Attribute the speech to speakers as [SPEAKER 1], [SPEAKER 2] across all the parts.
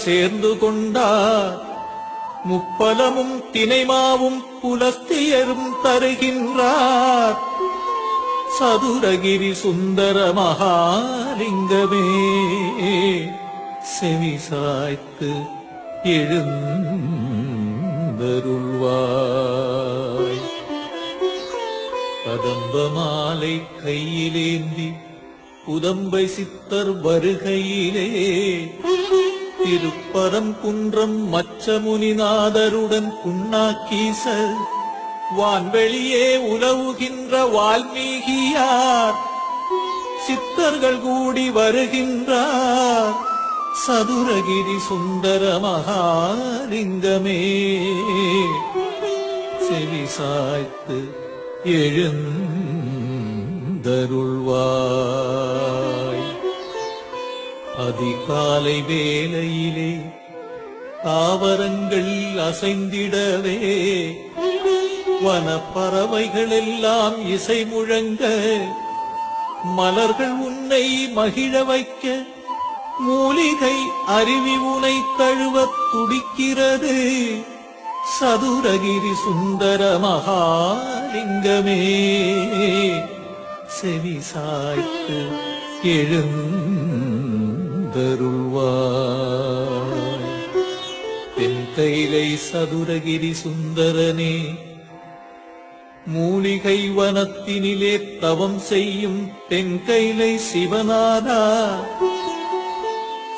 [SPEAKER 1] சேர்ந்து கொண்டார் முப்பலமும் தினைமாவும் புலஸ்தியரும் தருகின்றார் சதுரகிரி சுந்தர மகாலிங்கமே செவிசாய்த்து எழுந்தருள்வாய். கதம்ப மாலை கையிலேந்தி புதம்பை சித்தர் வருகையிலே திருப்பரங்குன்றம் மச்சமுனிநாதருடன் புண்ணாக்கீசர் வான்வெளியே உலவுகின்ற வால்மீகியார் சித்தர்கள் கூடி வருகின்றார் சதுரகிரி சுந்தர மகாலிங்கமே செவிசாய்த்து எழுந்தருள்வாய். அதிகாலை வேளையிலே தாவரங்கள் அசைந்திடவே வனப்பறவைகள் எல்லாம் இசை முழங்க மலர்கள் உன்னை மகிழ வைக்க மூலிகை அருவி உனை தழுவத் துடிக்கிறது சதுரகிரி சுந்தர மகாலிங்கமே செவிசாய்த்து எழுந்தருள்வாய். தென்கைலை சதுரகிரி சுந்தரனே மூலிகை வனத்தினிலே தவம் செய்யும் தென்கைலை சிவநாதா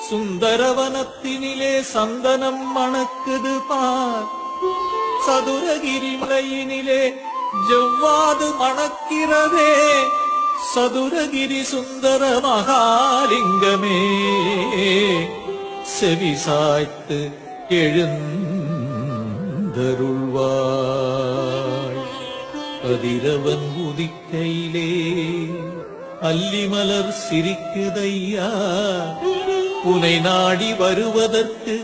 [SPEAKER 1] சுந்தரவனத்தினிலே சந்தனம் மணக்குது பார் சதுரகிரி மலையினிலே ஜவ்வாது மணக்கிறதே சதுரகிரி சுந்தர மகாலிங்கமே செவிசாய்த்து எழுந்தருள்வாய். கதிரவன் உதிக்கையிலே அல்லிமலர் சிரிக்குதையா உனை நாடி வருவதற்கு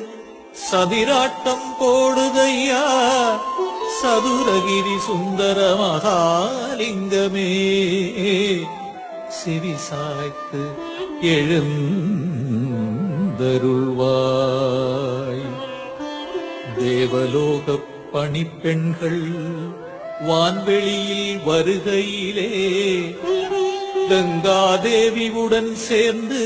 [SPEAKER 1] சதிராட்டம் போடுதையா சதுரகிரி சுந்தர மகாலிங்கமே செவிசாய்த்து எழுந்தருள்வாய். தேவலோகப் பணிப்பெண்கள் வான்வெளியில் வருகையிலே கங்காதேவியுடன் சேர்ந்து